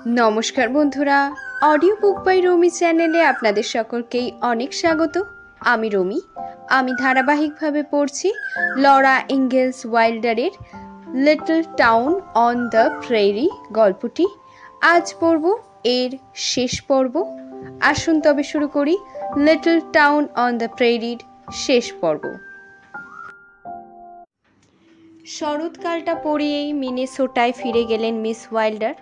নমস্কার বন্ধুরা, audio book by রমি চ্যানেলে আপনাদের সকলকেই অনেক স্বাগত। আমি রমি। আমি ধারাবাহিকভাবে পড়ছি লরা ইঙ্গেলস ওয়াইল্ডারের Little Town on the Prairie গল্পটি। আজ পড়ব এর শেষ পর্ব। আসুন তবে শুরু করি লিটল টাউন অন দ্য প্রেরির শেষ পর্ব। শরৎকালটা পড়িয়েই মিনেসোটায় ফিরে গেলেন মিস ওয়াইল্ডার।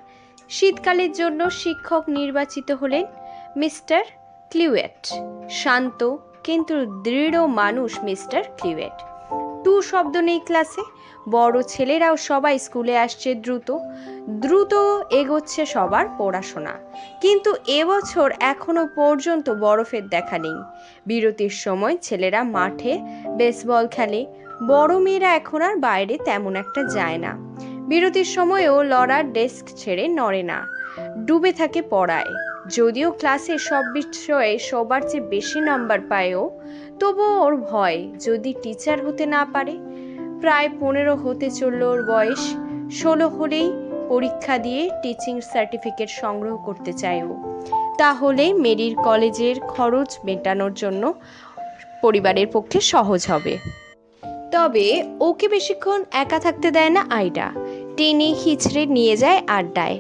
শীতকালের জন্য শিক্ষক নির্বাচিত হলেন মিস্টার ক্লিউয়েট। শান্ত কিন্তু দৃঢ় মানুষ মিস্টার ক্লিউয়েট। টু শব্দ নেই ক্লাসে। বড় ছেলেরাও সবাই স্কুলে আসছে দ্রুত এগোচ্ছে সবার পড়াশোনা। কিন্তু এবছর এখনো পর্যন্ত বরফের দেখা নেই। বিরতির সময় ছেলেরা মাঠে বেসবল খেলে। বড় মেয়েরা এখন আর বাইরে তেমন একটা যায় না। বিরতির সময়ও লরার ডেস্ক ছেড়ে নড়ে না, ডুবে থাকে পড়ায়। যদিও ক্লাসে সব বিষয়ে সবার চেয়ে বেশি নাম্বার পায়ও, তবুও ওর ভয় যদি টিচার হতে না পারে। প্রায় 15 হতে চলল ওর বয়স। 16 হলেই পরীক্ষা দিয়ে টিচিং সার্টিফিকেট সংগ্রহ করতে চায় ও। তাহলে মেরির কলেজের খরচ মেটানোর জন্য পরিবারের পক্ষে সহজ হবে। তবে ওকে বেশিক্ষণ একা থাকতে দেয় না আইডা। টেনে হিচড়ে নিয়ে যায় আড্ডায়।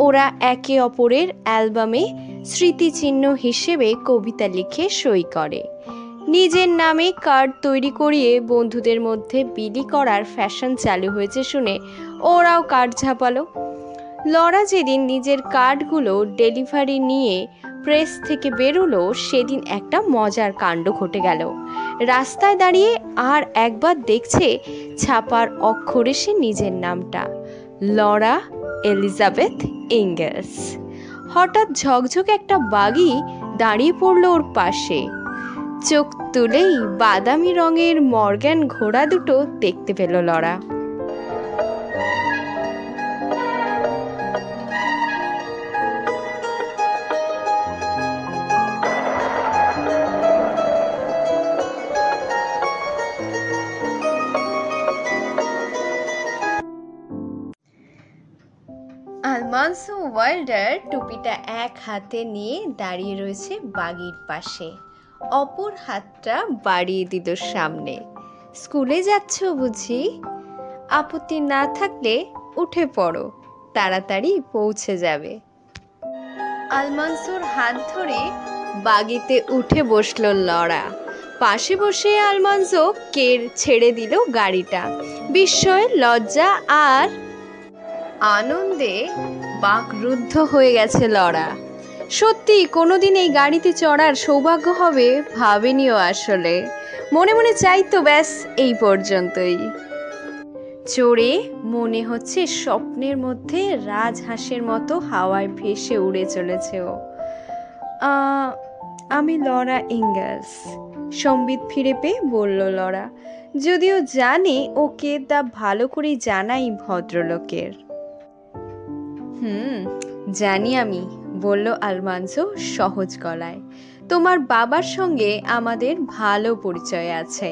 ওরা একে অপরের অ্যালবামে স্মৃতিচিহ্ন হিসেবে কবিতা লিখে সই করে। নিজের নামে কার্ড তৈরি করিয়ে বন্ধুদের মধ্যে বিলি করার ফ্যাশন চালু হয়েছে শুনে ওরাও কার্ড ছাপালো। লরা যেদিন নিজের কার্ডগুলো ডেলিভারি নিয়ে প্রেস থেকে বেরোলো, সেদিন একটা মজার কাণ্ড ঘটে গেল। রাস্তায় দাঁড়িয়ে আর একবার দেখছে ছাপার অক্ষরে সে নিজের নামটা, লরা এলিজাবেথ ইঙ্গেলস। হঠাৎ ঝকঝকে একটা বাগি দাঁড়িয়ে পড়ল ওর পাশে। চোখ তুলেই বাদামি রঙের মর্গ্যান ঘোড়া দুটো দেখতে পেল লরা। আলমান্সো ওয়াইল্ডার টুপিটা এক হাতে নিয়ে দাঁড়িয়ে রয়েছে বাগির পাশে, অপর হাতটা বাড়িয়ে দিল সামনে। স্কুলে যাচ্ছ বুঝি? আপত্তি না থাকলে উঠে পড়ো, তাড়াতাড়ি পৌঁছে যাবে। আলমান্সোর হাত ধরে বাগিতে উঠে বসল লরা। পাশে বসে আলমান্সো ছেড়ে দিল গাড়িটা। বিস্ময়, লজ্জা আর আনন্দে বাকরুদ্ধ হয়ে গেছে লরা। সত্যি কোনোদিন এই গাড়িতে চড়ার সৌভাগ্য হবে ভাবেনিও আসলে। মনে মনে চাইতো ব্যাস এই পর্যন্তই। চড়ে মনে হচ্ছে স্বপ্নের মধ্যে রাজহাঁসের মতো হাওয়ায় ভেসে উড়ে চলেছে ও। আমি লরা ইঙ্গেলস, সম্বিত ফিরে পেয়ে বলল লরা, যদিও জানে ওকে তা ভালো করেই জানাই ভদ্রলোকের। জানি আমি, বলল আলমান্সো সহজ গলায়। তোমার বাবার সঙ্গে আমাদের ভালো পরিচয় আছে।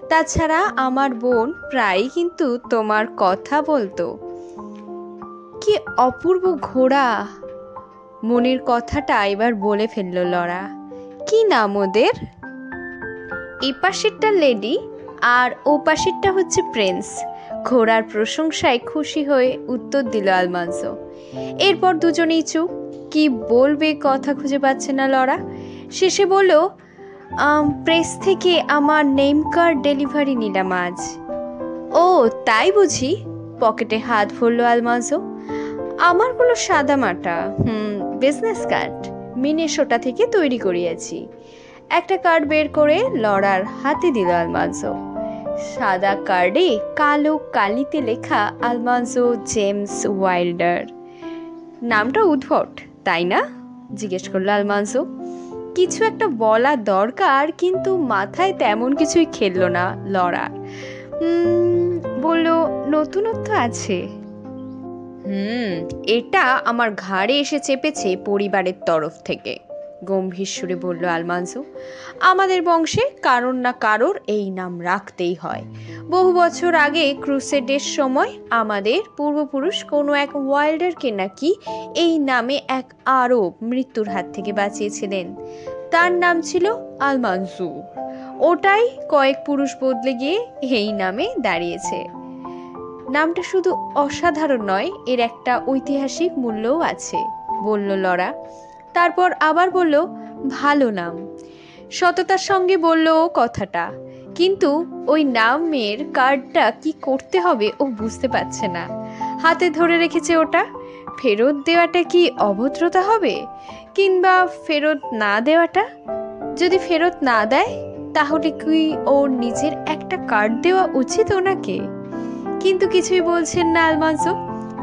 তাছাড়া আমার বোন প্রায়ই কিন্তু তোমার কথা বলতো। কি অপূর্ব ঘোড়া! মনের কথাটা এবার বলে ফেলল লরা। কি নাম ওদের? এ পাশেরটা লেডি আর ও পাশেরটা হচ্ছে প্রিন্স। ঘোড়ার প্রশংসায় খুশি হয়ে উত্তর দিল আলমান্সো। এরপর দুজনেই চুপ। কি বলবে কথা খুঁজে পাচ্ছে না লরা। শেষে বলল, প্রেস থেকে আমার নেম কার্ড ডেলিভারি নিলাম আজ। ও তাই বুঝি? পকেটে হাত ভরল আলমান্সো। আমারগুলো সাদা মাটা বিজনেস কার্ড, মিনেসোটা থেকে তৈরি করিয়েছি। একটা কার্ড বের করে লরার হাতে দিল আলমান্সো। সাদা কার্ডে কালো কালিতে লেখা আলমান্সো জেমস ওয়াইল্ডার। নামটা উদ্ভট, তাই না? জিজ্ঞেস করলো আলমান্সো। কিছু একটা বলা দরকার, কিন্তু মাথায় তেমন কিছুই খেললো না লরার। বলল, নতুনত্ব আছে। এটা আমার ঘাড়ে এসে চেপেছে পরিবারের তরফ থেকে। গম্ভীর সুরে বলল আলমানজো। আমাদের বংশে কারোর না কারোর এই নাম রাখতেই হয়। বহু বছর আগে ক্রুসেডের সময় আমাদের পূর্বপুরুষ কোনো এক ওয়াইল্ডারকে নাকি এই নামে এক আরব মৃত্যুর হাত থেকে বাঁচিয়েছিলেন। তার নাম ছিল আলমানজো। ওটাই কয়েক পুরুষ বদলে গিয়ে এই নামে দাঁড়িয়েছে। নামটা শুধু অসাধারণ নয়, এর একটা ঐতিহাসিক মূল্যও আছে, বলল লরা। তারপর আবার বলল, ভালো নাম। সততার সঙ্গে বলল ও কথাটা, কিন্তু ওই নামের কার্ডটা কি করতে হবে ও বুঝতে পারছে না। হাতে ধরে রেখেছে ওটা। ফেরত দেওয়াটা কি অভদ্রতা হবে, কিংবা ফেরত না দেওয়াটা? যদি ফেরত না দেয় তাহলে কি ওর নিজের একটা কার্ড দেওয়া উচিত ওনাকে? কিন্তু কিছুই বলছেন না আলমানজো।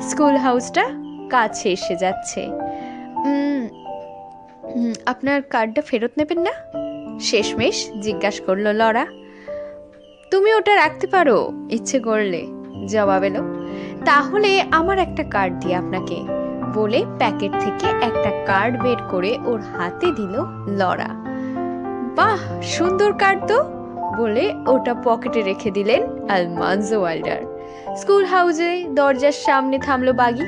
স্কুল হাউসটা কাছে এসে যাচ্ছে। আপনার কার্ডটা ফেরত নেবেন না? শেষমেশ জিজ্ঞাসা করলো লরা। তুমি ওটা রাখতে পারো ইচ্ছে করলে, জবাব এলো। তাহলে আমার একটা কার্ড দিই আপনাকে, বলে প্যাকেট থেকে একটা কার্ড বের করে ওর হাতে দিল লরা। বাহ, সুন্দর কার্ড তো, বলে ওটা পকেটে রেখে দিলেন আলমানজো ওয়াইল্ডার। স্কুল হাউসে দরজার সামনে থামলো বাগি।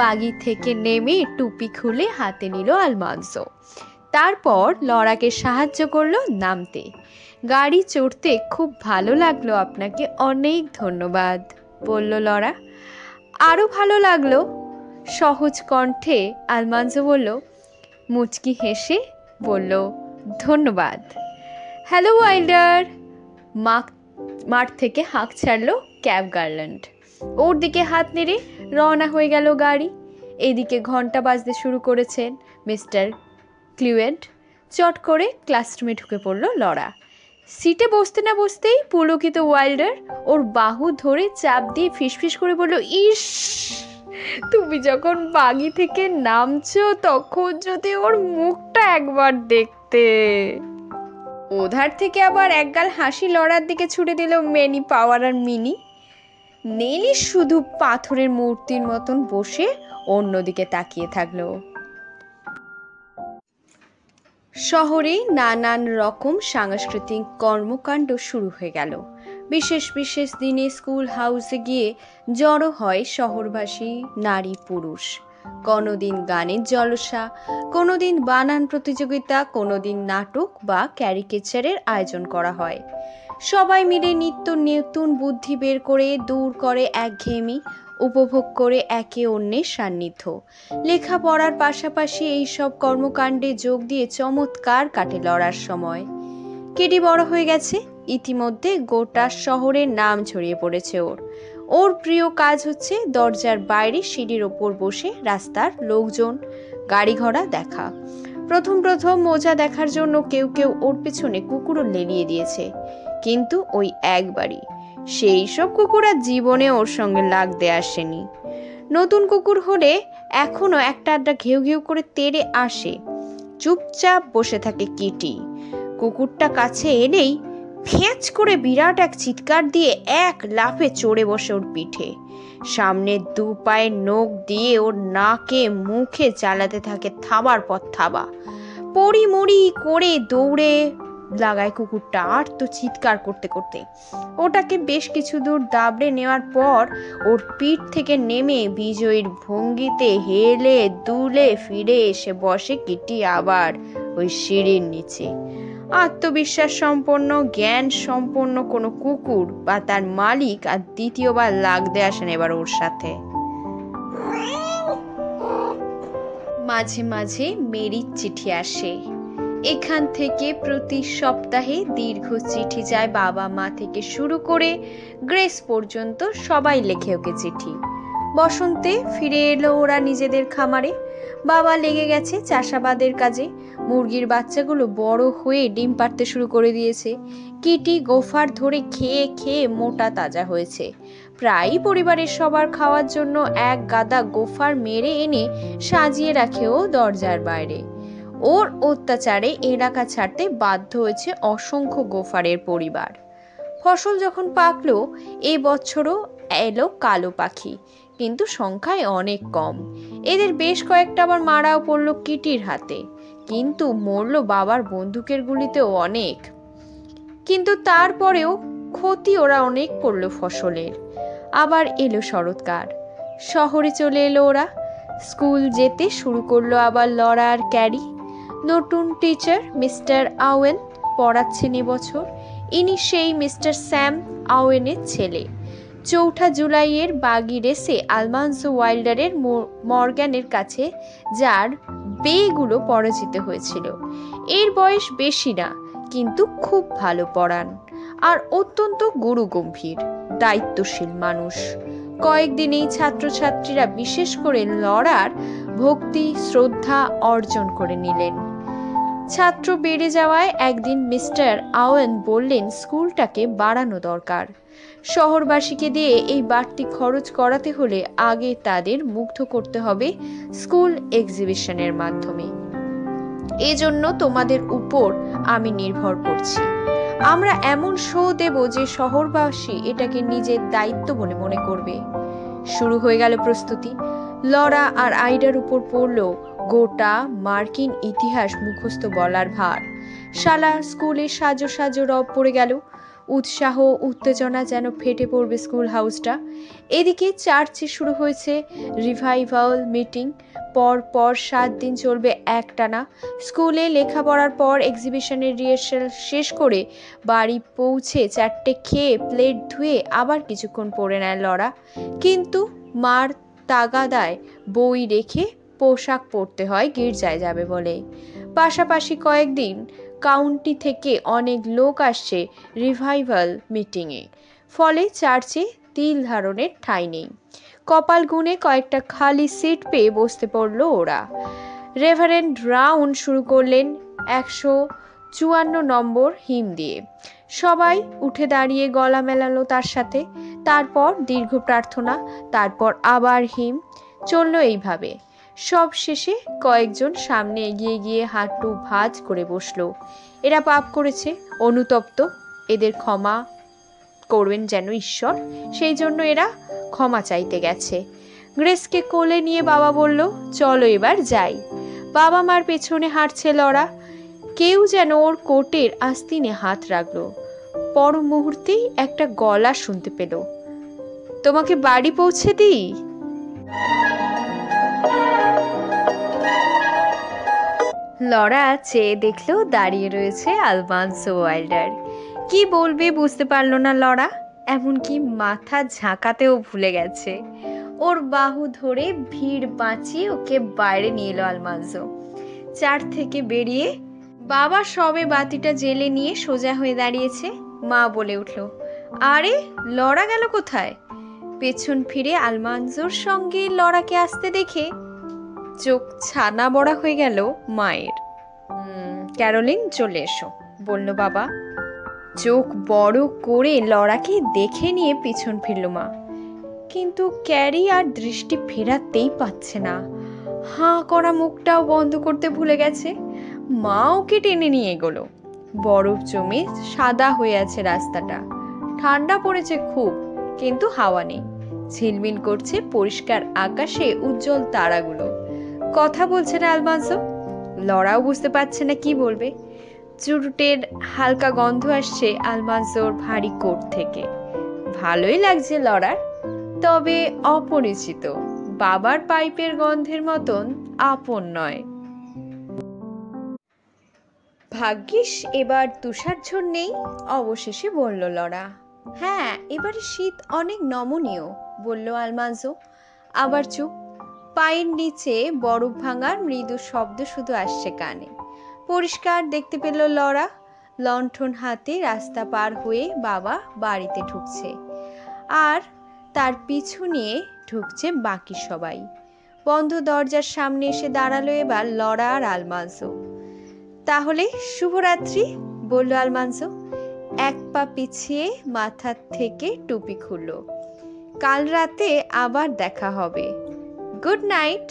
বাগি থেকে নেমে টুপি খুলে হাতে নিল আলমানজো। তারপর লরাকে সাহায্য করলো নামতে। গাড়ি চড়তে খুব ভালো লাগলো আপনাকে, অনেক ধন্যবাদ, বলল লরা। আরো ভালো লাগলো, সহজ কণ্ঠে আলমানজো বলল। মুচকি হেসে বলল, ধন্যবাদ। Hello welder. মাঠ থেকে হাঁক ছাড়লো ক্যাব গার্ল্যান্ড। ওর দিকে হাত নেড়ে রওনা হয়ে গেল গাড়ি। এদিকে ঘন্টা বাজতে শুরু করেছেন মিস্টার ক্লিউয়েট। চট করে ক্লাসরুমে ঢুকে পড়ল লরা। সিটে বসতে না বসতেই পুলকিত ওয়াইল্ডার ওর বাহু ধরে চাপ দিয়ে ফিসফিস করে বলল, ইস, তুমি যখন বাগি থেকে নামছো তখন যদি ওর মুখটা একবার দেখতে। ওধার থেকে আবার একগাল হাসি লড়ার দিকে ছুটে দিল মেনি, পাওয়ার আর মিনি। নেলি শুধু পাথরের মূর্তির মতন বসে অন্যদিকে তাকিয়ে থাকলো। শহরে নানান রকম সাংস্কৃতিক কর্মকাণ্ড শুরু হয়ে গেল। বিশেষ বিশেষ দিনে স্কুল হাউসে গিয়ে জড়ো হয় শহরবাসী নারী পুরুষ। কোনোদিন গানের জলসা, কোনোদিন বানান প্রতিযোগিতা, কোনোদিন নাটক বা ক্যারিকেচারের আয়োজন করা হয়। সবাই মিলে নিত্য নতুন বুদ্ধি বের করে দূর করে একঘেয়েমি, উপভোগ করে একে অন্যের সান্নিধ্য। লেখাপড়ার পাশাপাশি এইসব কর্মকাণ্ডে যোগ দিয়ে চমৎকার কাটে লড়ার সময়। কেটি বড় হয়ে গেছে, ইতিমধ্যে গোটা শহরের নাম ছড়িয়ে পড়েছে ওর। ওর প্রিয় কাজ হচ্ছে দরজার বাইরে সিঁড়ির ওপর বসে রাস্তার লোকজন, গাড়ি ঘোড়া দেখা। প্রথম মজা দেখার জন্য কেউ কেউ ওর পেছনে কুকুরও লেলিয়ে দিয়েছে, কিন্তু ওই একবারই। সেই সব কুকুর আর জীবনে ওর সঙ্গে লাগতে আসেনি। নতুন কুকুর হলে এখনো একটা আড্ডা ঘেউ ঘেউ করে তেড়ে আসে। চুপচাপ বসে থাকে কিটি। কুকুরটা কাছে এলেই ফ্যাঁচ করে বিরাট এক চিৎকার দিয়ে এক লাফে চড়ে বসে ওর পিঠে। সামনের দু পায়ের নখ দিয়ে ওর নাকে মুখে চালাতে থাকে থাবার পর থাবা। পড়ি করে দৌড়ে লাগায় কুকুরটা আর তো চিৎকার করতে করতে। ওটাকে বেশ কিছু দূর দাবড়ে নেওয়ার পর ওর পিঠ থেকে নেমে বিজয়ীর ভঙ্গিতে হেলে দুলে ফিরে এসে বসে কিটি আবার ওই সিঁড়ির নিচে। আত্মবিশ্বাস সম্পন্ন, জ্ঞান সম্পন্ন কোনো কুকুর বা তার মালিক আর দ্বিতীয়বার লাগতে আসেন এবার ওর সাথে। মাঝে মাঝে মেরির চিঠি আসে। এখান থেকে প্রতি সপ্তাহে দীর্ঘ চিঠি যায় বাবা মা থেকে শুরু করে গ্রেস পর্যন্ত, সবাই লেখে ওকে চিঠি। বসন্তে ফিরে এলো ওরা নিজেদের খামারে। বাবা লেগে গেছে চাষাবাদের কাজে। মুরগির বাচ্চাগুলো বড় হয়ে ডিম পাড়তে শুরু করে দিয়েছে। কিটি গোফার ধরে খেয়ে খেয়ে মোটা তাজা হয়েছে। প্রায়ই পরিবারের সবার খাওয়ার জন্য এক গাদা গোফার মেরে এনে সাজিয়ে রাখে ও দরজার বাইরে। ওর অত্যাচারে এলাকা ছাড়তে বাধ্য হয়েছে অসংখ্য গোফারের পরিবার। ফসল যখন পাকলো, এই বছরও এলো কালো পাখি, কিন্তু সংখ্যায় অনেক কম। এদের বেশ কয়েকটা আবার মারাও পড়লো কিটির হাতে। কিন্তু মরল বাবার বন্দুকের গুলিতেও অনেক। কিন্তু তারপরেও ক্ষতি ওরা অনেক করলো ফসলের। আবার এলো শরৎকাল, শহরে চলে এলো ওরা। স্কুল যেতে শুরু করলো আবার লরা আর ক্যারি। নতুন টিচার মিস্টার আওয়েন পড়াচ্ছেন এবছর। ইনি সেই মিস্টার স্যাম আওয়েনের ছেলে। ৪ জুলাইয়ের বাগি রেসে আলমানজো ওয়াইল্ডারের মর্গ্যানের কাছে যার বেগুলো পরাজিত হয়েছিল। এর বয়স বেশি না, কিন্তু খুব ভালো পড়ান আর অত্যন্ত গুরুগম্ভীর দায়িত্বশীল মানুষ। কয়েকদিনেই ছাত্রছাত্রীরা, বিশেষ করে লরার ভক্তি শ্রদ্ধা অর্জন করে নিলেন। ছাত্র বেড়ে যাওয়ায় একদিন মিস্টার আওয়েন বললেন স্কুলটাকে বাড়ানো দরকার। শহরবাসীকে দিয়ে এই বাড়তি খরচ করাতে হলে আগে তাদের মুগ্ধ করতে হবে স্কুল এক্সিবিশনের মাধ্যমে। এজন্য তোমাদের উপর আমি নির্ভর করছি। আমরা এমন শো দেব যে শহরবাসী এটাকে নিজের দায়িত্ব বলে মনে করবে। শুরু হয়ে গেল প্রস্তুতি। লরা আর আইডার উপর পড়ল গোটা মার্কিন ইতিহাস মুখস্থ বলার ভার। শালা স্কুলে সাজো সাজো রব পড়ে গেল। উৎসাহ উত্তেজনা যেন ফেটে পড়বে স্কুল হাউসটা। এদিকে চার্চে শুরু হয়েছে রিভাইভাল মিটিং। পর 7 দিন চলবে একটানা। স্কুলে লেখাপড়ার পর এক্সিবিশনের রিহার্সাল শেষ করে বাড়ি পৌঁছে 4টে খেয়ে প্লেট ধুয়ে আবার কিছুক্ষণ পড়ে নেয় লরা। কিন্তু মার তাগাদায় বই রেখে পোশাক পরতে হয় গির্জায় যাবে বলে। পাশাপাশি কয়েকদিন কাউন্টি থেকে অনেক লোক আসছে রিভাইভাল মিটিংয়ে, ফলে চার্চে তিল ধারণের ঠাঁই নেই। কপাল গুনে কয়েকটা খালি সিট পেয়ে বসতে পড়ল ওরা। রেভারেন্ড রাউন শুরু করলেন 154 নম্বর হিম দিয়ে। সবাই উঠে দাঁড়িয়ে গলা মেলালো তার সাথে। তারপর দীর্ঘ প্রার্থনা, তারপর আবার হিম। চলল এইভাবে। সব শেষে কয়েকজন সামনে এগিয়ে গিয়ে হাঁটু ভাঁজ করে বসলো। এরা পাপ করেছে, অনুতপ্ত, এদের ক্ষমা করবেন যেন ঈশ্বর, সেই জন্য এরা ক্ষমা চাইতে গেছে। গ্রেসকে কোলে নিয়ে বাবা বলল, চলো এবার যাই। বাবা মার পেছনে হাঁটছে লরা। কেউ যেন ওর কোটের আস্তিনে হাত রাখলো। পর মুহূর্তেই একটা গলা শুনতে পেল, তোমাকে বাড়ি পৌঁছে দিই। লরা চেয়ে দেখলো দাঁড়িয়ে রয়েছে আলমানজো ওয়াইল্ডার। কি বলবে বুঝতে পারলো না লরা, এমনকি মাথা ঝাঁকাতেও ভুলে গেছে। ওর বাহু ধরে ভিড় বাঁচিয়ে ওকে বাইরে নিয়ে এলো আলমানজো। চার থেকে বেরিয়ে বাবা সবে বাতিটা জেলে নিয়ে সোজা হয়ে দাঁড়িয়েছে। মা বলে উঠল, আরে লরা গেল কোথায়? পেছন ফিরে আলমানজোর সঙ্গে লরাকে আসতে দেখে চোখ ছানা বড়া হয়ে গেল মায়ের। ক্যারোলিন চলে এসো, বলল বাবা। চোখ বড় করে লরাকে দেখে নিয়ে পিছন ফিরল মা। কিন্তু ক্যারি আর দৃষ্টি ফেরাতেই পাচ্ছে না। হাঁ করা মুখটাও বন্ধ করতে ভুলে গেছে। মা ওকে টেনে নিয়ে এগোলো। বরফ জমে সাদা হয়ে আছে রাস্তাটা। ঠান্ডা পড়েছে খুব, কিন্তু হাওয়া নেই। ঝিলমিল করছে পরিষ্কার আকাশে উজ্জ্বল তারাগুলো। কথা বলছে না আলমানজো। লরাও বুঝতে পারছে না কি বলবে। চুরুটের হালকা গন্ধ আসছে আলমানজোর ভারী কোট থেকে। ভালোই লাগছে লরার, তবে অপরিচিত। বাবার পাইপের গন্ধের মতন আপন নয়। ভাগ্যিস এবার তুষারঝড় নেই, অবশেষে বলল লরা। হ্যাঁ, এবারে শীত অনেক নমনীয়, বলল আলমানজো। আবার চুপ। পায়ের নিচে বরফ ভাঙার মৃদু শব্দ শুধু আসছে কানে। পরিষ্কার দেখতে পেল লরা। লণ্ঠন হাতে রাস্তা পার হয়ে বাবা বাড়িতে ঢুকছে, আর তার পিছু নিয়ে ঢুকছে বাকি সবাই। বন্ধ দরজার সামনে এসে দাঁড়ালো এবার লরা আর আলমানজো। তাহলে শুভরাত্রি, বলল আলমানজো। এক পা পিছিয়ে মাথার থেকে টুপি খুলল। কাল রাতে আবার দেখা হবে। গুড নাইট,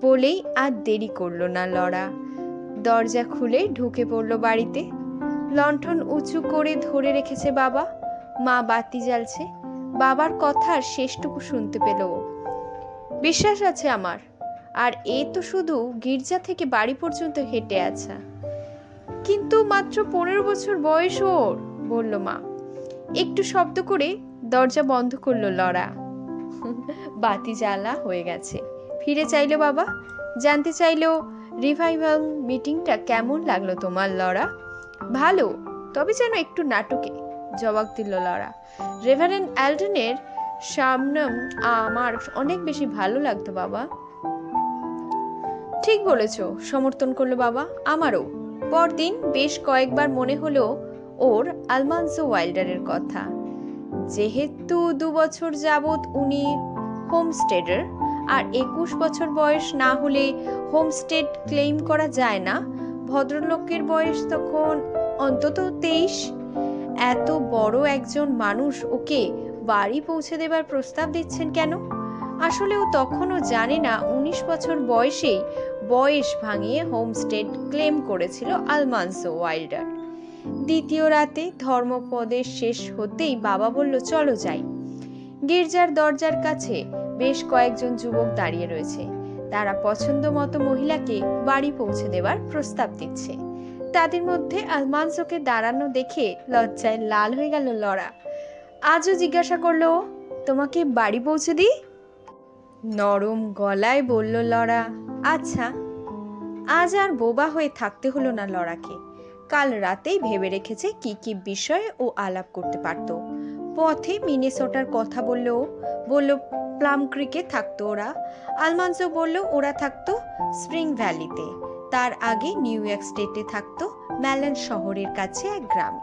বলেই আর দেরি করলো না লরা। দরজা খুলে ঢুকে পড়ল বাড়িতে। লণ্ঠন উঁচু করে ধরে রেখেছে বাবা। মা বাতি জ্বালছে। বাবার কথার শেষটুকু শুনতে পেল। বিশ্বাস আছে আমার, আর এ তো শুধু গির্জা থেকে বাড়ি পর্যন্ত হেঁটে আছে। কিন্তু মাত্র 15 বছর বয়স ওর, বলল মা। একটু শব্দ করে দরজা বন্ধ করলো লরা। বাতি জ্বালা হয়ে গেছে। ফিরে চাইলো বাবা। জানতে চাইলো, রিভাইভাল মিটিংটা কেমন লাগলো তোমার লরা? ভালো, তবে যেন একটু নাটকে, জবাব দিল লরা। রেভারেন্ড অ্যালডনের সামনাম আমার অনেক বেশি ভালো লাগতো বাবা। ঠিক বলেছ, সমর্থন করলো বাবা। আমারও। পরদিন বেশ কয়েকবার মনে হলো ওর আলমানসো ওয়াইল্ডারের কথা। যেহেতু 2 বছর যাবৎ উনি হোমস্টেডার, আর 21 বছর বয়স না হলে হোমস্টেড ক্লেইম করা যায় না, ভদ্রলোকের বয়স তখন অন্তত 23। এত বড় একজন মানুষ ওকে বাড়ি পৌঁছে দেবার প্রস্তাব দিচ্ছেন কেন? আসলে ও তখনও জানে না 19 বছর বয়সেই বয়স ভাঙিয়ে হোমস্টেড ক্লেম করেছিল আলমানসো ওয়াইল্ডার। দ্বিতীয় রাতে ধর্মোপদেশ শেষ হতেই বাবা বলল, চলো যাই। গির্জার দরজার কাছে বেশ কয়েকজন যুবক দাঁড়িয়ে রয়েছে। তারা পছন্দ মতো মহিলাকে বাড়ি পৌঁছে দেবার প্রস্তাব দিচ্ছে। তাদের মধ্যে আলমানসোকে দাঁড়ানো দেখে লজ্জায় লাল হয়ে গেল লরা। আজও জিজ্ঞাসা করলো, তোমাকে বাড়ি পৌঁছে দিই? নরম গলায় বলল লরা, আচ্ছা। আজ আর বোবা হয়ে থাকতে হলো না লরাকে। কাল রাতেই ভেবে রেখেছে কি কি বিষয়ে ও আলাপ করতে পারত। পথে মিনেসোটার কথা বলল প্লাম ক্রিকে থাকতো ওরা। আলমানসো বলল ওরা থাকতো স্প্রিং ভ্যালিতে। তার আগে নিউ ইয়র্ক স্টেটে থাকতো ম্যালন শহরের কাছে এক গ্রামে।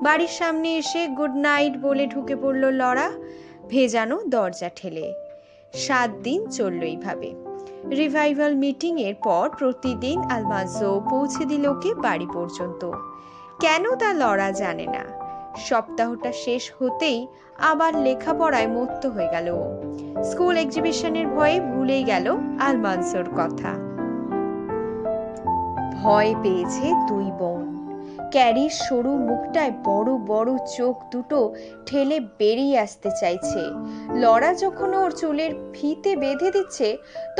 বাড়ির সামনে এসে গুড নাইট বলে ঢুকে পড়ল লরা, ভেজানো দরজা ঠেলে। 7 দিন চলল এইভাবে। রিভাইভাল মিটিং এর পর প্রতিদিন আলমানসো পৌঁছে দিল ওকে বাড়ি পর্যন্ত। কেন তা লরা জানে না। সপ্তাহটা শেষ হতেই আবার লেখাপড়ায় মত্ত হয়ে গেল। স্কুল এক্সিবিশনের ভয়ে ভুলেই গেল আলমানসোর কথা। ভয় পেয়েছে 2 বোন। ক্যারির সরু মুখটায় বড় বড় চোখ দুটো ঠেলে বেরিয়ে আসতে চাইছে। লরা যখন ওর চুলের ফিতে বেঁধে দিচ্ছে,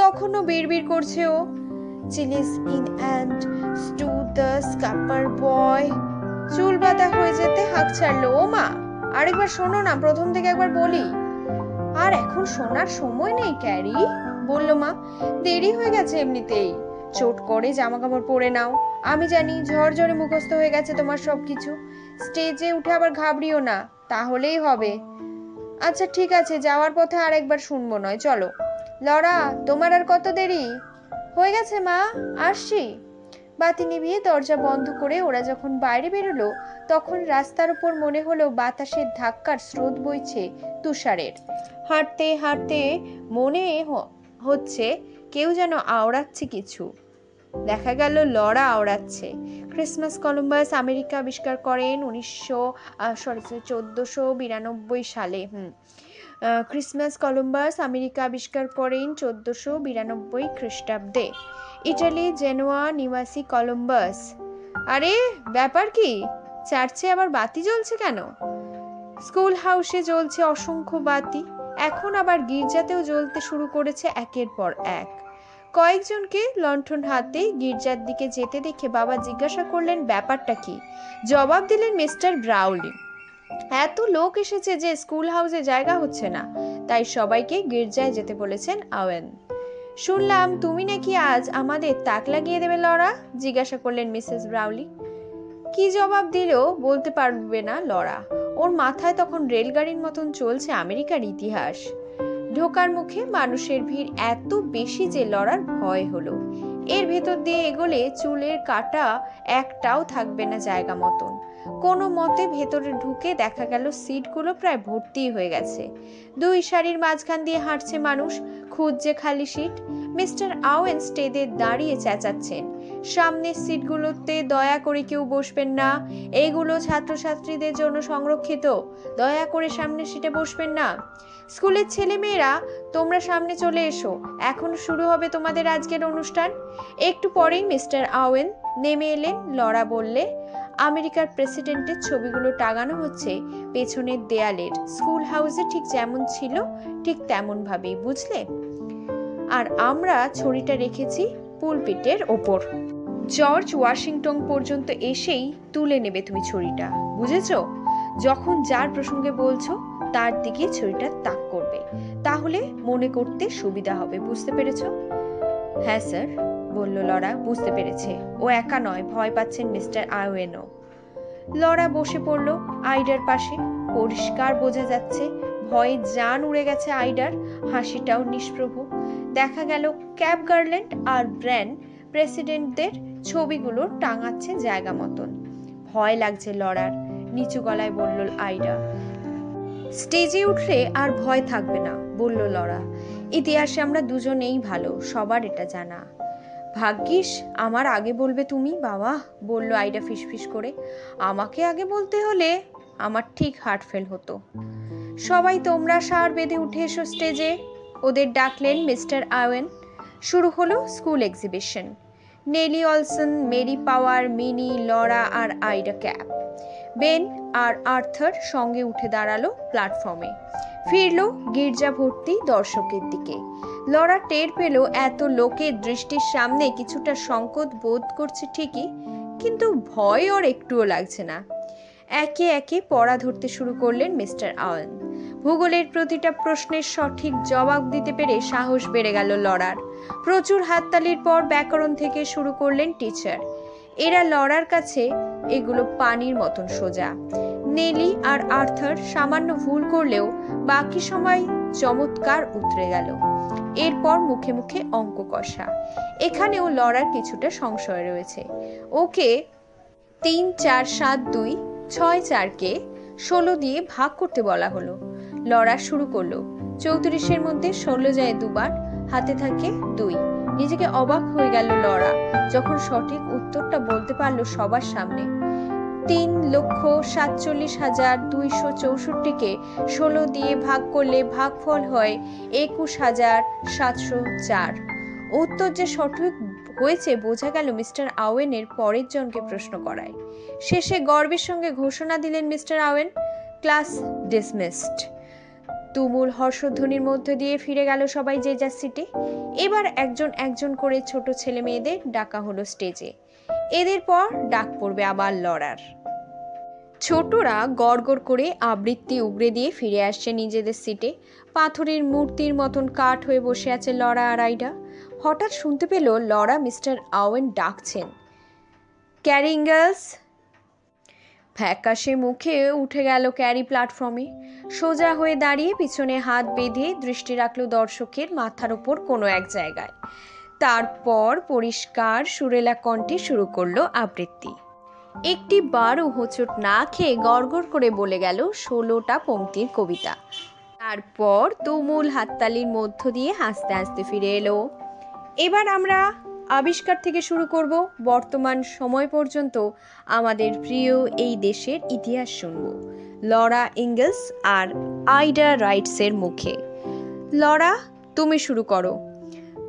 তখনও বিড়বিড় করছে ও, chillies in and stew the scapper boy. চুল বাঁধা হয়ে যেতে হাঁক ছাড়লো। ও মা, আরেকবার শোনো না, প্রথম থেকে একবার বলি। আর এখন শোনার সময় নেই ক্যারি, বলল মা। দেরি হয়ে গেছে এমনিতেই। চোট করে জামা কাপড় পরে নাও। আমি জানি ঝরঝরে মুখস্থ হয়ে গেছে তোমার সবকিছু। স্টেজে উঠে আবার ঘাবড়িও না, তাহলেই হবে। আচ্ছা ঠিক আছে, যাওয়ার পথে আর একবার শুনবো নয়, চলো। লরা, তোমার আর কত দেরি? হয়ে গেছে মা, আসছি। বাতি নিভিয়ে দরজা বন্ধ করে ওরা যখন বাইরে বেরোলো, তখন রাস্তার উপর মনে হলো বাতাসের ধাক্কার স্রোত বইছে তুষারের। হাঁটতে হাঁটতে মনে হচ্ছে কেউ যেন আওড়াচ্ছে কিছু। দেখা গেল লরা আওড়াচ্ছে। ক্রিসমাস কলম্বাস আমেরিকা আবিষ্কার করেন 1492 সালে। ক্রিসমাস কলম্বাস আমেরিকা আবিষ্কার করেন 1492 খ্রিস্টাব্দে। ইটালি জেনোয়া নিবাসী কলম্বাস। আরে ব্যাপার কি? চার্চে আবার বাতি জ্বলছে কেন? স্কুল হাউসে জ্বলছে অসংখ্য বাতি, এখন আবার গির্জাতেও জ্বলতে শুরু করেছে একের পর এক। কয়েকজনকে লণ্ঠন হাতে গির্জার দিকে যেতে দেখে বাবা জিজ্ঞাসা করলেন, ব্যাপারটা কি? জবাব দিলেন মিস্টার ব্রাউলি, এত লোক এসেছে যে স্কুল হাউসে জায়গা হচ্ছে না, তাই সবাইকে গির্জায় যেতে বলেছেন আওয়েন। শুনলাম তুমি নাকি আজ আমাদের তাক লাগিয়ে দেবে লরা, জিজ্ঞাসা করলেন মিসেস ব্রাউলি। কি জবাব দিল বলতে পারবে না লরা। ওর মাথায় তখন রেলগাড়ির মতন চলছে আমেরিকার ইতিহাস। ঢোকার মুখে মানুষের ভিড় এত বেশি যে লরার ভয় হলো। এর ভেতর দিয়ে এগোলে চুলের কাটা একটাও থাকবে না জায়গা মতন। কোনো মতে ভেতরে ঢুকে দেখা গেল সিটগুলো প্রায় ভর্তি হয়ে গেছে। 2 সারির মাঝখান দিয়ে হাঁটছে মানুষ, খুঁজছে খালি সিট। মিস্টার আওয়েন স্টেজে দাঁড়িয়ে চেঁচাচ্ছেন, সামনের সিটগুলোতে দয়া করে কেউ বসবেন না, এইগুলো ছাত্রছাত্রীদের জন্য সংরক্ষিত, দয়া করে সামনের সিটে বসবেন না। স্কুলের ছেলেমেয়েরা তোমরা সামনে চলে এসো, এখন শুরু হবে তোমাদের আজকের অনুষ্ঠান। একটু পরেই মিস্টার আওয়েন নেমে এলেন। লরা বললে, আমেরিকার প্রেসিডেন্টের ছবিগুলো টাঙানো হচ্ছে পেছনের দেয়ালের, স্কুল হাউসে ঠিক যেমন ছিল ঠিক তেমন ভাবেই, বুঝলে? আর আমরা ছড়িটা রেখেছি পুলপিটের ওপর। জর্জ ওয়াশিংটন পর্যন্ত এসেই তুলে নেবে তুমি ছড়িটা, বুঝেছো? যখন যার প্রসঙ্গে বলছো তার দিকে ছড়িটা তাক করবে, তাহলে মনে করতে সুবিধা হবে, বুঝতে পেরেছো? হ্যাঁ স্যার, বলল লরা। বুঝতে পেরেছে। ও একা নয়, ভয় পাচ্ছেন মিস্টার আওয়েনও। লরা বসে পড়ল আইডার পাশে। পরিষ্কার বোঝা যাচ্ছে ভয়ে জান উড়ে গেছে আইডার। হাসিটাও নিষ্প্রভ। দেখা গেল ক্যাপ গার্ল্যান্ড আর ব্র্যান্ড প্রেসিডেন্টদের ছবিগুলো টাঙাচ্ছে জায়গা মতন। ভয় লাগছে লরার, নিচু গলায় বলল আইডা। স্টেজে উঠলে আর ভয় থাকবে না, বলল লরা। ইতিহাসে আমরা দুজনেই ভালো, সবার এটা জানা। ভাগ্যিস আমার আগে বলবে তুমি বাবা, বলল আইডা ফিসফিস করে। আমাকে আগে বলতে হলে আমার ঠিক হার্ট ফেল হতো। সবাই তোমরা সার বেঁধে উঠে এসো স্টেজে, ওদের ডাকলেন মিস্টার আওয়েন। শুরু হলো স্কুল এক্সিবিশন। নেলি অলসন, মেরি পাওয়ার, মিনি, লরা আর আইডা ক্যাপ। বেন আর আর্থার সঙ্গে উঠে দাঁড়ালো প্ল্যাটফর্মে। ফিরলো গির্জা ভর্তি দর্শকের দিকে। লরা টের পেল এত লোকের দৃষ্টির সামনে কিছুটা সংকোচ বোধ করছে ঠিকই, কিন্তু ভয় ওর একটুও লাগছে না। একে একে পড়া ধরতে শুরু করলেন মিস্টার আওয়েন। ভূগোলের প্রতিটা প্রশ্নের সঠিক জবাব দিতে পেরে সাহস বেড়ে গেল লরার। প্রচুর হাততালির পর ব্যাকরণ থেকে শুরু করলেন টিচার। এরা লরার কাছে এগুলো পানির মতন সোজা। নেলি আর আর্থার সামান্য ভুল করলেও বাকি সময় চমৎকার উতরে গেল। এরপর মুখে মুখে অঙ্ক কষা। এখানেও লরার কিছুটা সংশয় রয়েছে। ওকে 3, 4, 7, 2, 6, 4কে 16 দিয়ে ভাগ করতে বলা হলো। লড়া শুরু করলো। 34-এর মধ্যে 16 যায় দুবার, হাতে থাকে 2। নিজেকে অবাক হয়ে গেল লড়া যখন সঠিক উত্তরটা বলতে পারলো সবার সামনে। 3,47,264কে 16 দিয়ে ভাগ করলে ভাগফল হয় 21,704। উত্তর যে সঠিক হয়েছে বোঝা গেল মিস্টার আওয়েনের পরের জনকে প্রশ্ন করায়। শেষে গর্বের সঙ্গে ঘোষণা দিলেন মিস্টার আওয়েন, ক্লাস ডিসমিসড। তুমুল হর্ষধ্বনির মধ্য দিয়ে ফিরে গেল সবাই যে যার সিটে। এবার একজন একজন করে ছোট ছেলে মেয়েদের ডাকা হলো স্টেজে। এদের পর ডাক পড়বে আবার লড়ার। ছোটরা গড়গড় করে আবৃত্তি উগরে দিয়ে ফিরে আসছে নিজেদের সিটে। পাথরের মূর্তির মতন কাঠ হয়ে বসে আছে লরা আর আইডা। হঠাৎ শুনতে পেল লরা মিস্টার আওয়েন ডাকছেন, ক্যারি ইঙ্গলস। ফ্যাকাশে মুখে উঠে গেল ক্যারি প্ল্যাটফর্মে। সোজা হয়ে দাঁড়িয়ে পিছনে হাত বেঁধে দৃষ্টি রাখলো দর্শকের মাথার ওপর কোনো এক জায়গায়। তারপর পরিষ্কার সুরেলা কণ্ঠে শুরু করলো আবৃত্তি। একটি বারও হোঁচট না খেয়ে গড়গড় করে বলে গেল 16টা পংক্তির কবিতা। তারপর তুমুল হাততালির মধ্য দিয়ে হাসতে হাসতে ফিরে এলো। এবার আমরা আবিষ্কার থেকে শুরু করব। বর্তমান সময় পর্যন্ত আমাদের প্রিয় এই দেশের ইতিহাস শুনব লরা ইঙ্গলস আর আইডা রাইটসের মুখে। লরা, তুমি শুরু করো।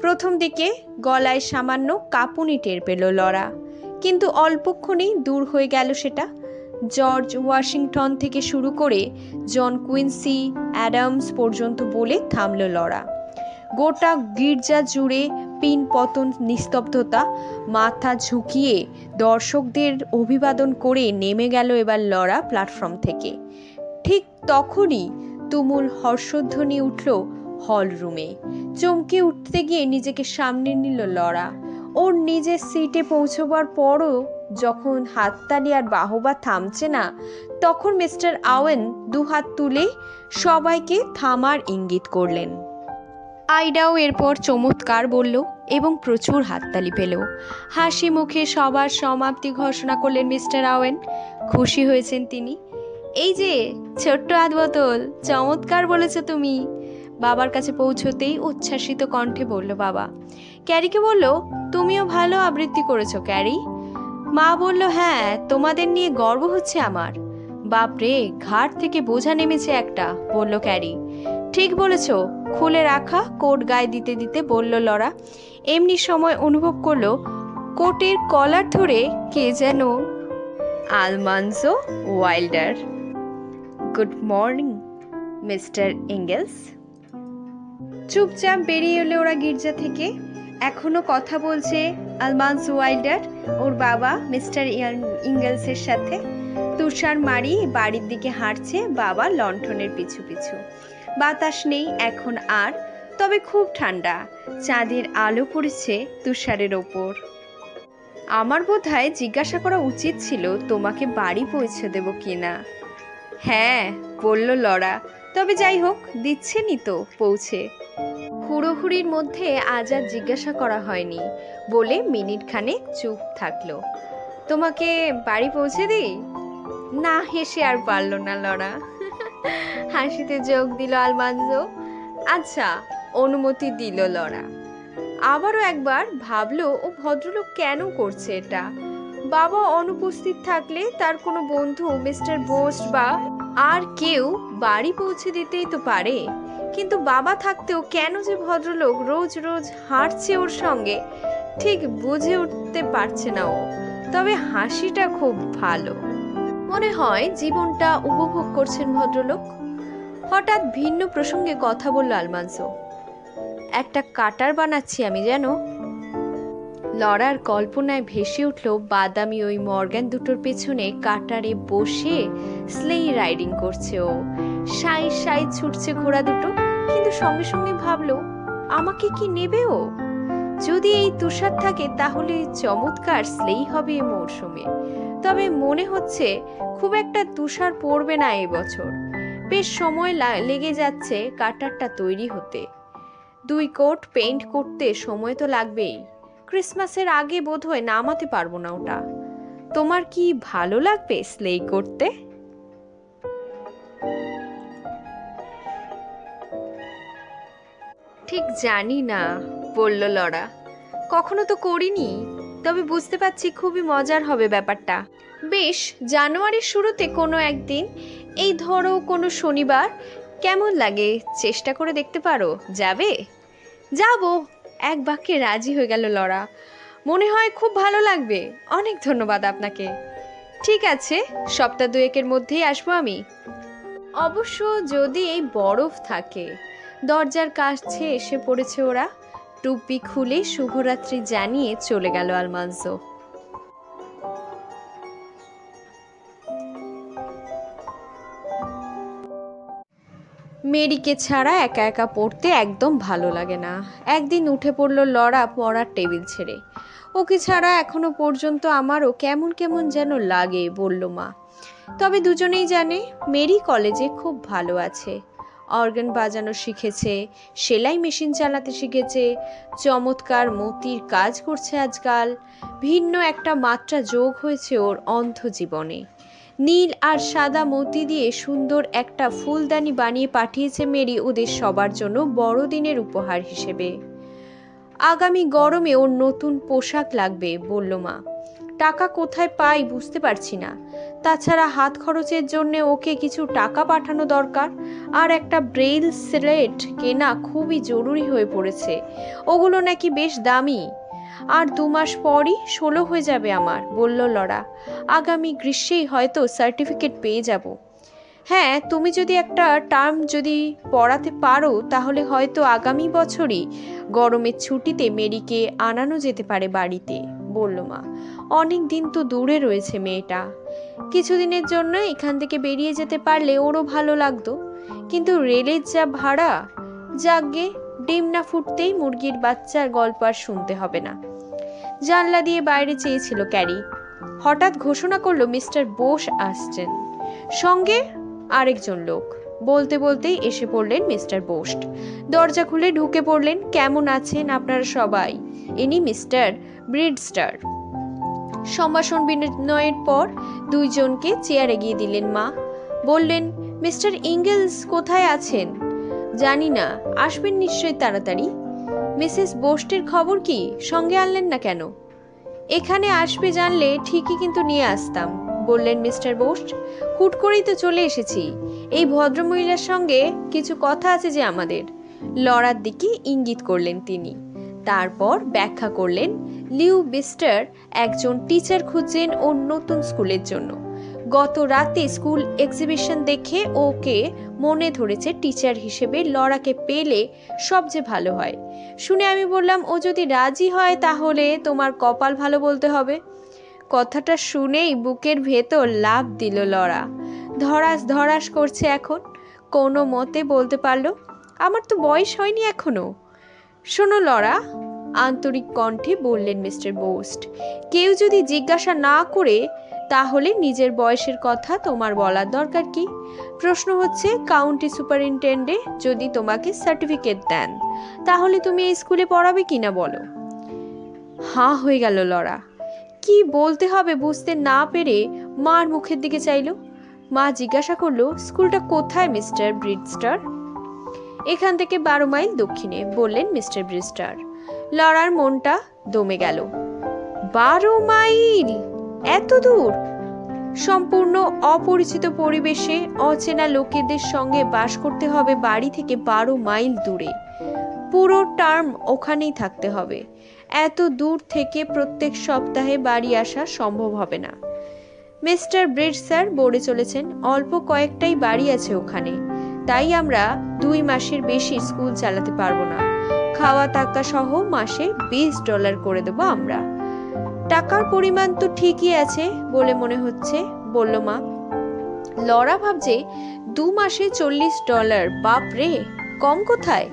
প্রথম দিকে গলায় সামান্য কাঁপুনি টের পেল লরা, কিন্তু অল্পক্ষণেই দূর হয়ে গেল সেটা। জর্জ ওয়াশিংটন থেকে শুরু করে জন কুইন্সি অ্যাডামস পর্যন্ত বলে থামল লরা। গোটা গির্জা জুড়ে পিন পতন নিস্তব্ধতা। মাথা ঝুঁকিয়ে দর্শকদের অভিবাদন করে নেমে গেল এবার লরা প্ল্যাটফর্ম থেকে। ঠিক তখনই তুমুল হর্ষধ্বনি উঠল হল রুমে। চমকে উঠতে গিয়ে নিজেকে সামনে নিল লরা। ওর নিজের সিটে পৌঁছবার পরও যখন হাততালি আর বাহবা থামছে না, তখন মিস্টার আওয়েন দুহাত তুলে সবাইকে থামার ইঙ্গিত করলেন। আইডাও এরপর চমৎকার বলল এবং প্রচুর হাততালি পেল। হাসি মুখে সবার সমাপ্তি ঘোষণা করলেন মিস্টার আওয়েন। খুশি হয়েছেন তিনি। এই যে ছোট্ট হাত বোতল, চমৎকার বলেছ তুমি। বাবার কাছে পৌঁছতেই উচ্ছ্বাসিত কণ্ঠে বলল বাবা। ক্যারিকে বলল, তুমিও ভালো আবৃত্তি করেছো ক্যারি। মা বলল, হ্যাঁ, তোমাদের নিয়ে গর্ব হচ্ছে আমার। বাপরে, ঘাট থেকে বোঝা নেমেছে একটা, বলল ক্যারি। ঠিক বলেছ, খুলে রাখা কোট গায়ে দিতে দিতে বলল লরা। এমনি সময় অনুভব করলো কোটের কলার ধরে কে যেন Almanzo Wilder. Good morning mister Ingalls. চুপচাপ বেরিয়ে এলো ওরা গির্জা থেকে। এখনো কথা বলছে আলমান্স ওয়াইল্ডার ওর বাবা মিস্টার ইঙ্গেলসের সাথে। তুষার মারি বাড়ির দিকে হাঁটছে বাবা লণ্ঠনের পিছু পিছু। বাতাস নেই এখন আর, তবে খুব ঠান্ডা। চাঁদের আলো পড়েছে তুষারের ওপর। আমার বোধহয় জিজ্ঞাসা করা উচিত ছিল তোমাকে বাড়ি পৌঁছে দেব কিনা। হ্যাঁ বলল লরা, তবে যাই হোক দিচ্ছেনই তো পৌঁছে। হুড়োহুড়ির মধ্যে আজ আর জিজ্ঞাসা করা হয়নি বলে মিনিট খানেক চুপ থাকলো। তোমাকে বাড়ি পৌঁছে দিই? না হেসে আর পারল না লরা। হাসিতে যোগ দিল আলমানজো। আচ্ছা অনুমতি দিল লরা। আবারও একবার ভাবলো ও ভদ্রলোক কেন করছে এটা। বাবা অনুপস্থিত থাকলে তার কোনো বন্ধু মিস্টার বোস্ট বা আর কেউ বাড়ি পৌঁছে দিতেই তো পারে, কিন্তু বাবা থাকতেও কেন যে ভদ্রলোক রোজ রোজ হাঁটছে ওর সঙ্গে ঠিক বুঝে উঠতে পারছে না ও। তবে হাসিটা খুব ভালো, মনে হয় জীবনটা উপভোগ করছেন ভদ্রলোক। হঠাৎ ভিন্ন প্রসঙ্গে কথা বলল আলমানসো। একটা কাটার বানাচ্ছি আমি জানো। লরার কল্পনায় ভেসে উঠল বাদামি ওই মর্গ্যান দুটোর পেছনে কাটারে বসে স্লেই রাইডিং করছে ও, সাই সাই ছুটছে ঘোড়া দুটো। কিন্তু সঙ্গে সঙ্গে ভাবলো আমাকে কি নেবে ও? যদি এই তুষার থাকে তাহলে চমৎকার স্লেই হবে এ মরশুমে। তবে মনে হচ্ছে খুব একটা তুষার পড়বে না এবছর। বেশ সময় লেগে যাচ্ছে কাটারটা তৈরি হতে। 2 কোট পেইন্ট করতে সময় তো লাগবেই। ক্রিসমাসের আগে বোধহয় নামাতে পারবো না ওটা। তোমার কি ভালো লাগবে স্লেই করতে? ঠিক জানি না বলল লরা, কখনো তো করিনি, তবে বুঝতে পারছি খুবই মজার হবে ব্যাপারটা। বেশ জানুয়ারির শুরুতে কোনো একদিন, এই ধরো কোনো শনিবার, কেমন লাগে চেষ্টা করে দেখতে পারো? যাবে? যাবো, এক বাক্যে রাজি হয়ে গেল লরা। মনে হয় খুব ভালো লাগবে। অনেক ধন্যবাদ আপনাকে। ঠিক আছে, সপ্তাহ 2-এর মধ্যেই আসবো আমি। অবশ্য যদি এই বরফ থাকে। দরজার কাছে এসে পড়েছে ওরা। টুপি খুলে শুভরাত্রি জানিয়ে চলে গেল আলমানজো। মেরিকে ছাড়া একা একা পড়তে একদম ভালো লাগে না। একদিন উঠে পড়ল লরা পড়ার টেবিল ছেড়ে। ওকে ছাড়া এখনো পর্যন্ত আমারও কেমন কেমন যেন লাগে বলল মা। তবে দুজনেই জানে মেরি কলেজে খুব ভালো আছে। অর্গান বাজানো শিখেছে, সেলাই মেশিন চালাতে শিখেছে, চমৎকার মতির কাজ করছে আজকাল। ভিন্ন একটা মাত্রা যোগ হয়েছে ওর অন্ধ জীবনে। নীল আর সাদা মতি দিয়ে সুন্দর একটা ফুলদানি বানিয়ে পাঠিয়েছে মেরি ওদের সবার জন্য বড়দিনের উপহার হিসেবে। আগামী গরমে ওর নতুন পোশাক লাগবে বলল মা। টাকা কোথায় পাই বুঝতে পারছি না। তাছাড়া হাত খরচের জন্য ওকে কিছু টাকা পাঠানো দরকার, আর একটা ব্রেইল স্লেট কেনা খুবই জরুরি হয়ে পড়েছে। ওগুলো নাকি বেশ দামি। আর 2 মাস পরই 16 হয়ে যাবে আমার, বলল লরা। আগামী গ্রীষ্মেই হয়তো সার্টিফিকেট পেয়ে যাব। হ্যাঁ, তুমি যদি একটা টার্ম যদি পড়াতে পারো তাহলে হয়তো আগামী বছরই গরমের ছুটিতে মেরিকে আনানো যেতে পারে বাড়িতে, বলল মা। অনেক দিন তো দূরে রয়েছে মেয়েটা। কিছুদিনের জন্য এখান থেকে বেরিয়ে যেতে পারলে ওরও ভালো লাগতো, কিন্তু রেলের যা ভাড়া। যাকগে, ডিম না ফুটতেই মুরগির বাচ্চার গল্প আর শুনতে হবে না। জানলা দিয়ে বাইরে চেয়েছিল ক্যারি। হঠাৎ ঘোষণা করলো মিস্টার বোস আসছেন, সঙ্গে আরেকজন লোক। বলতে বলতেই এসে পড়লেন মিস্টার বোস্ট। দরজা খুলে ঢুকে পড়লেন। কেমন আছেন আপনারা সবাই? ইনি মিস্টার ব্রিডস্টার। সম্ভাষণ বিনিময়ের পর দুইজনকে চেয়ার এগিয়ে দিলেন মা। বললেন, মিস্টার ইঙ্গেলস কোথায় আছেন? জানি না, আসবেন নিশ্চয়ই তাড়াতাড়ি। মিসেস বোস্টের খবর কি? সঙ্গে আনলেন না কেন? এখানে আসবে জানলে ঠিকই কিন্তু নিয়ে আসতাম, বললেন মিস্টার বোস্ট। হুট করেই তো চলে এসেছি। এই ভদ্রমহিলার সঙ্গে কিছু কথা আছে যে আমাদের। লরার দিকে ইঙ্গিত করলেন তিনি। তারপর ব্যাখ্যা করলেন লিউ বিস্টার একজন টিচার খুঁজছেন ওর নতুন স্কুলের জন্য। গত রাতে স্কুল এক্সিবিশন দেখে ওকে মনে ধরেছে টিচার হিসেবে লরাকে পেলে সবচেয়ে ভালো হয়। শুনে আমি বললাম, ও যদি রাজি হয় তাহলে তোমার কপাল ভালো বলতে হবে। কথাটা শুনেই বুকের ভেতর লাফ দিল লরা। ধরাস ধরাস করছে এখন। কোনো মতে বলতে পারলো, আমার তো বয়স হয়নি এখনো। শোনো লরা, আন্তরিক কণ্ঠে বললেন মিস্টার বোস্ট, কেউ যদি জিজ্ঞাসা না করে তাহলে নিজের বয়সের কথা তোমার বলার দরকার কি? প্রশ্ন হচ্ছে, কাউন্টি সুপারিনটেন্ডেন্ট যদি তোমাকে সার্টিফিকেট দেন তাহলে তুমি এই স্কুলে পড়াবে কিনা বলো। হাঁ হয়ে গেল লরা। কি বলতে হবে বুঝতে না পেরে মার মুখের দিকে চাইল। মা জিজ্ঞাসা করলো, স্কুলটা কোথায় মিস্টার ব্রিডস্টার? এখান থেকে 12 মাইল দক্ষিণে, বললেন মিস্টার ব্রিডস্টার। লরার মনটা দমে গেল। 12 মাইল? এত দূর? সম্পূর্ণ অপরিচিত পরিবেশে অচেনা লোকেদের সঙ্গে বাস করতে হবে বাড়ি থেকে 12 মাইল দূরে। পুরো টার্ম ওখানেই থাকতে হবে। এত দূর থেকে প্রত্যেক সপ্তাহে বাড়ি আসা সম্ভব হবে না। মিস্টার ব্রিড স্যার বলে চলেছেন, অল্প কয়েকটাই বাড়ি আছে ওখানে, তাই আমরা 2 মাসের বেশি স্কুল চালাতে পারবো না। খাওয়া টাকা সহ মাসে $20 করে দেবো আমরা। টাকার পরিমাণ তো ঠিকই আছে বলে মনে হচ্ছে, বলল মা। লরা ভাবছে 2 মাসে $40, বাপ রে, কম কোথায়?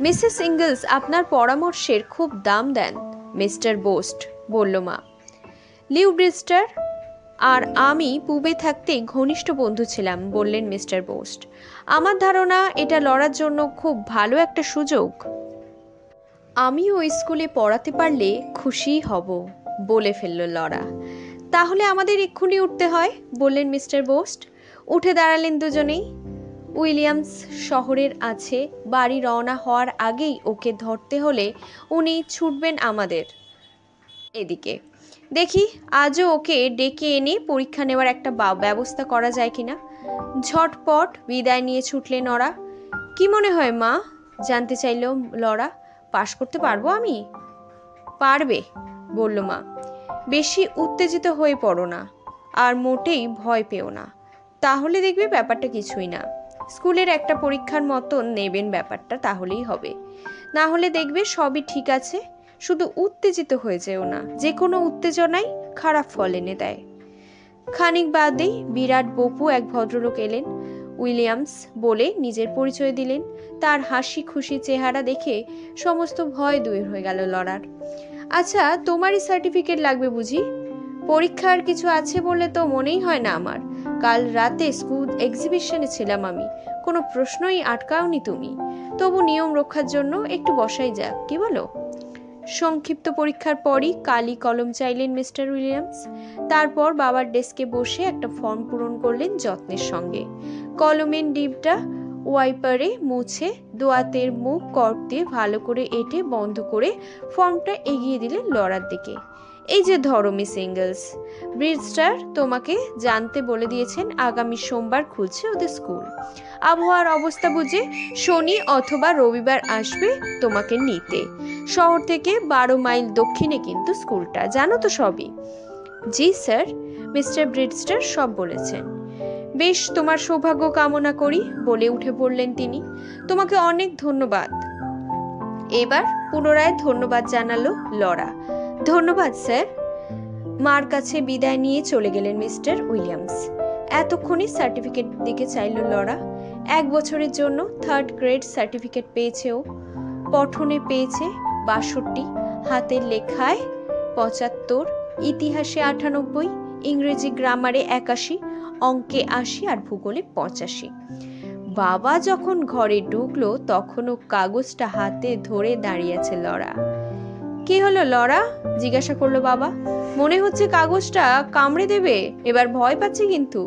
মিসেস ইঙ্গলস আপনার পরামর্শের খুব দাম দেন মিস্টার বোস্ট, বলল মা। লিউ ব্রিস্টার আর আমি পূবে থাকতেই ঘনিষ্ঠ বন্ধু ছিলাম, বললেন মিস্টার বোস্ট। আমার ধারণা এটা লড়ার জন্য খুব ভালো একটা সুযোগ। আমি ওই স্কুলে পড়াতে পারলে খুশি হব, বলে ফেলল লরা। তাহলে আমাদের এক্ষুনি উঠতে হয়, বললেন মিস্টার বোস্ট। উঠে দাঁড়ালেন দুজনেই। উইলিয়ামস শহরের আছে, বাড়ি রওনা হওয়ার আগেই ওকে ধরতে হলে উনি ছুটবেন আমাদের এদিকে। দেখি আজও ওকে ডেকে এনে পরীক্ষা নেওয়ার একটা ব্যবস্থা করা যায় কিনা। ঝটপট বিদায় নিয়ে ছুটলেন ওরা। কি মনে হয় মা, জানতে চাইল লরা। পাশ করতে পারবো আমি? পারবে, বলল মা। বেশি উত্তেজিত হয়ে পড়ো না, আর মোটেই ভয় পেও না, তাহলে দেখবে ব্যাপারটা কিছুই না। স্কুলের একটা পরীক্ষার মতন নেবেন ব্যাপারটা, তাহলেই হবে। না হলে দেখবে সবই ঠিক আছে। শুধু উত্তেজিত হয়ে যেও না, যে কোনো উত্তেজনাই খারাপ ফল এনে দেয়। খানিক বাদেই বিরাট বপু এক ভদ্রলোক এলেন। উইলিয়ামস বলে নিজের পরিচয় দিলেন। তার হাসি খুশি চেহারা দেখে সমস্ত ভয় দূর হয়ে গেল লরার। আচ্ছা, তোমারই সার্টিফিকেট লাগবে বুঝি? পরীক্ষার কিছু আছে বলে তো মনেই হয় না আমার। কাল রাতে স্কুল এক্সিবিশনে ছিলাম আমি, কোনো প্রশ্নই আটকাওনি তুমি। তবু নিয়ম রক্ষার জন্য একটু বসাই যাক, কি বলো? সংক্ষিপ্ত পরীক্ষার পরই কালি কলম চাইলেন মিস্টার উইলিয়ামস। তারপর বাবার ডেস্কে বসে একটা ফর্ম পূরণ করলেন যত্নের সঙ্গে। কলমের ডিপটা ওয়াইপারে মুছে দোয়াতের মুখ কর্ক দিয়ে ভালো করে এঁটে বন্ধ করে ফর্মটা এগিয়ে দিলেন লরার দিকে। এই যে ধরো মিস ইঙ্গলস, ব্রিডস্টার তোমাকে জানতে বলে দিয়েছেন আগামী সোমবার খুলছে ওদের স্কুল। আবহাওয়ার অবস্থা বুঝে শনি অথবা রবিবার আসবে তোমাকে নিতে। শহর থেকে 12 মাইল দক্ষিণে কিন্তু স্কুলটা, জানো তো সবই? জি স্যার, মিস্টার ব্রিডস্টার সব বলেছেন। বেশ, তোমার সৌভাগ্য কামনা করি, বলে উঠে পড়লেন তিনি। তোমাকে অনেক ধন্যবাদ। এবার পুনরায় ধন্যবাদ জানালো লরা। ধন্যবাদ স্যার। মার কাছে বিদায় নিয়ে চলে গেলেন মিস্টার উইলিয়ামস। এতক্ষণে সার্টিফিকেট দিকে চাইল লরা। 1 বছরের জন্য 3rd গ্রেড সার্টিফিকেট পেয়েছে ও। পঠনে পেয়েছে 62, হাতের লেখায় 75, ইতিহাসে 98, ইংরেজি গ্রামারে 81, অঙ্কে 80 আর ভূগোলে 85। বাবা যখন ঘরে ঢুকলো তখনও কাগজটা হাতে ধরে দাঁড়িয়েছে লরা। কি হলো লরা, জিজ্ঞাসা করলো বাবা। মনে হচ্ছে কাগজটা কামড়ে দেবে, এবার ভয় পাচ্ছি কিন্তু।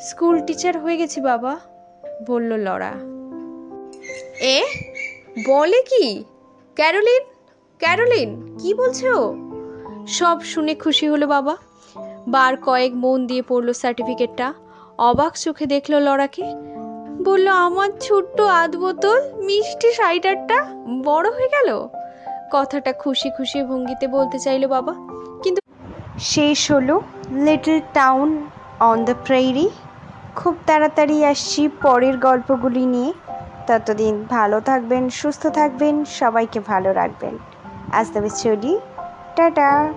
স্কুল টিচার হয়ে গেছি বাবা, বলল লরা। এ বলে কি? ক্যারোলিন, ক্যারোলিন কি বলছো? সব শুনে খুশি হলো বাবা। বার কয়েক মন দিয়ে পড়লো সার্টিফিকেটটা। অবাক চোখে দেখলো লরাকে। বলল, আমার ছোট্ট আধ বোতল মিষ্টি সাইডারটা বড় হয়ে গেল। কথাটা খুশি খুশি ভঙ্গিতে বলতে চাইলো বাবা, কিন্তু শেষ হলো little Town on the prairie. খুব তাড়াতাড়ি আসছি পরের গল্পগুলি নিয়ে। ততদিন ভালো থাকবেন, সুস্থ থাকবেন, সবাইকে ভালো রাখবেন। আজ তবে চলি, টাটা।